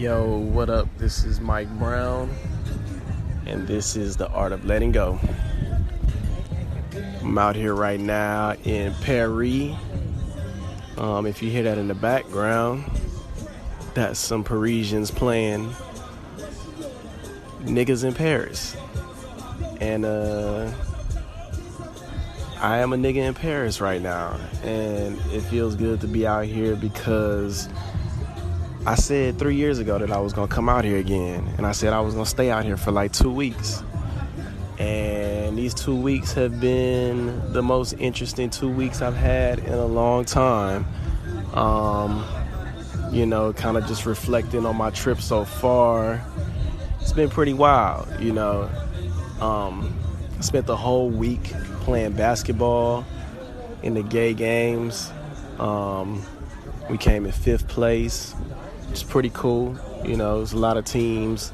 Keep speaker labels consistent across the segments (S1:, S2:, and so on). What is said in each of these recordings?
S1: Yo, what up? This is Mike Brown, and this is The Art of Letting Go. I'm out here right now in Paris. If you hear that in the background, that's some Parisians playing Niggas in Paris. And I am a nigga in Paris right now, and it feels good to be out here because I said 3 years ago that I was going to come out here again, and I said I was going to stay out here for like 2 weeks. And these 2 weeks have been the most interesting 2 weeks I've had in a long time. Kind of just reflecting on my trip so far. It's been pretty wild, I spent the whole week playing basketball in the gay games. We came in 5th place. It's pretty cool. There's a lot of teams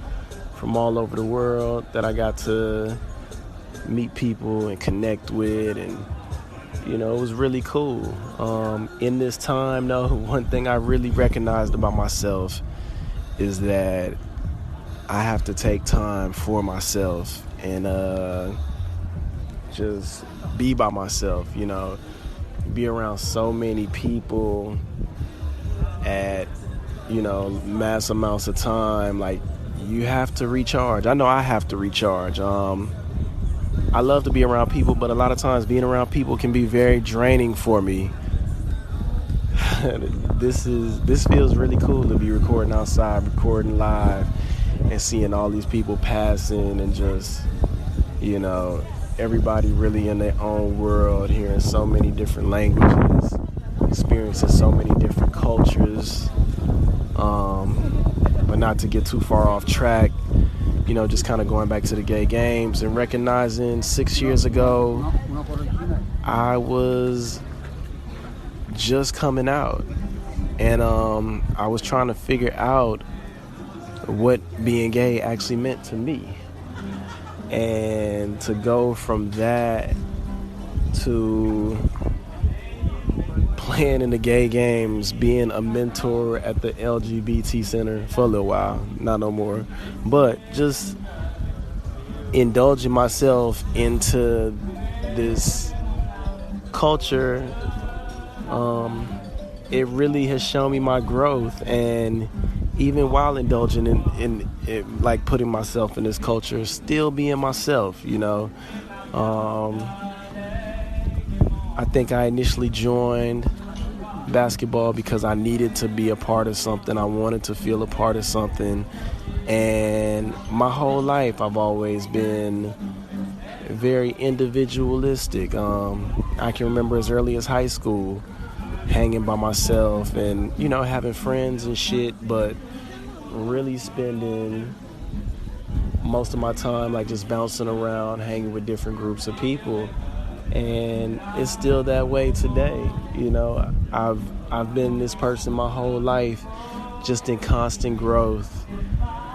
S1: from all over the world that I got to meet people and connect with, and it was really cool. In this time, though, one thing I really recognized about myself is that I have to take time for myself and just be by myself, be around so many people at mass amounts of time. Like, you have to recharge. I know I have to recharge. I love to be around people, but a lot of times being around people can be very draining for me. This feels really cool to be recording outside, recording live, and seeing all these people passing, and just everybody really in their own world, hearing so many different languages, experiencing so many different cultures. But not to get too far off track, just kind of going back to the gay games and recognizing 6 years ago, I was just coming out, and I was trying to figure out what being gay actually meant to me. And to go from that to playing in the gay games, being a mentor at the LGBT Center for a little while, not no more, but just indulging myself into this culture, it really has shown me my growth. And even while indulging in it, like putting myself in this culture, still being myself, I think I initially joined basketball because I needed to be a part of something. I wanted to feel a part of something. And my whole life, I've always been very individualistic. I can remember as early as high school, hanging by myself and, having friends and shit, but really spending most of my time like just bouncing around, hanging with different groups of people. And it's still that way today. I've been this person my whole life, just in constant growth,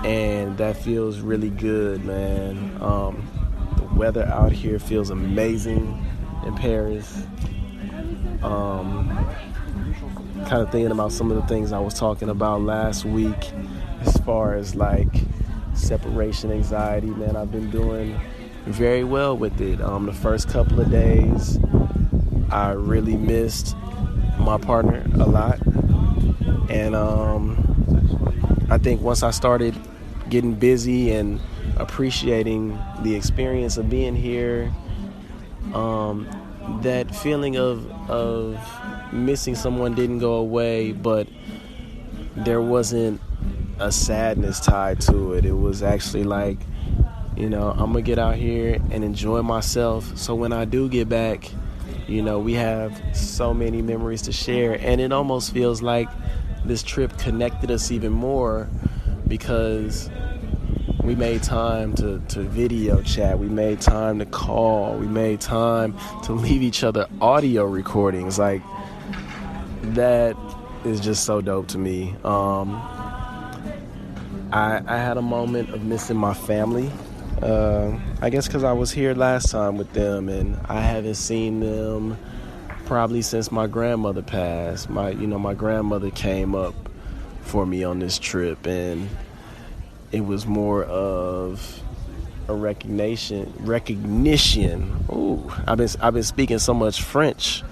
S1: and that feels really good, man. The weather out here feels amazing in Paris. Kind of thinking about some of the things I was talking about last week as far as like separation anxiety, man. I've been doing very well with it. The first couple of days, I really missed my partner a lot, and I think once I started getting busy and appreciating the experience of being here, that feeling of missing someone didn't go away, but there wasn't a sadness tied to it. It was actually like, I'm gonna get out here and enjoy myself, so when I do get back, we have so many memories to share. And it almost feels like this trip connected us even more, because we made time to video chat, we made time to call, we made time to leave each other audio recordings. Like, that is just so dope to me. I had a moment of missing my family. I guess because I was here last time with them, and I haven't seen them probably since my grandmother passed. My grandmother came up for me on this trip, and it was more of a recognition. Ooh, I've been speaking so much French,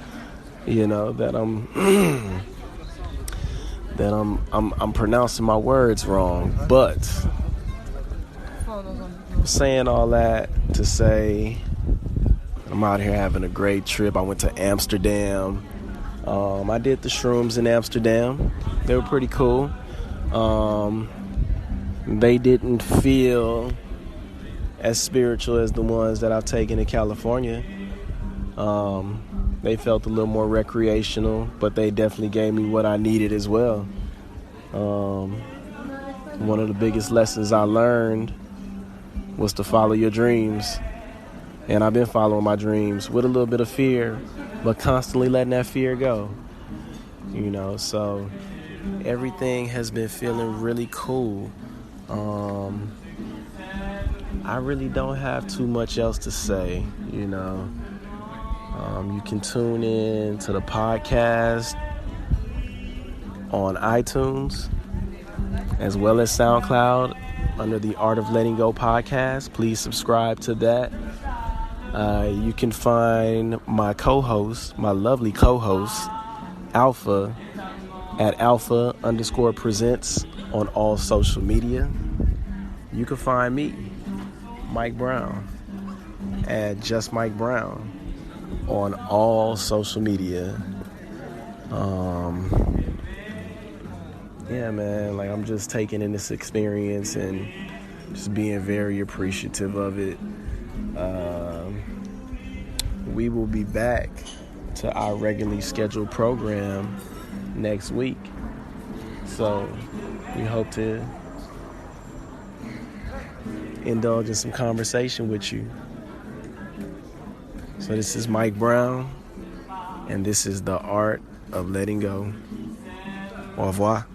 S1: that I'm pronouncing my words wrong. But I'm saying all that to say I'm out here having a great trip. I went to Amsterdam. I did the shrooms in Amsterdam. They were pretty cool. They didn't feel as spiritual as the ones that I've taken in California. They felt a little more recreational, but they definitely gave me what I needed as well. One of the biggest lessons I learned was to follow your dreams. And I've been following my dreams with a little bit of fear, but constantly letting that fear go. So everything has been feeling really cool. I really don't have too much else to say, You can tune in to the podcast on iTunes as well as SoundCloud under the Art of Letting Go podcast. Please subscribe to that. You can find my lovely co-host, Alpha, at Alpha_presents on all social media. You can find me, Mike Brown, at Just Mike Brown on all social media. Yeah, man, I'm just taking in this experience and just being very appreciative of it. We will be back to our regularly scheduled program next week. So we hope to indulge in some conversation with you. So this is Mike Brown, and this is the Art of Letting Go. Au revoir.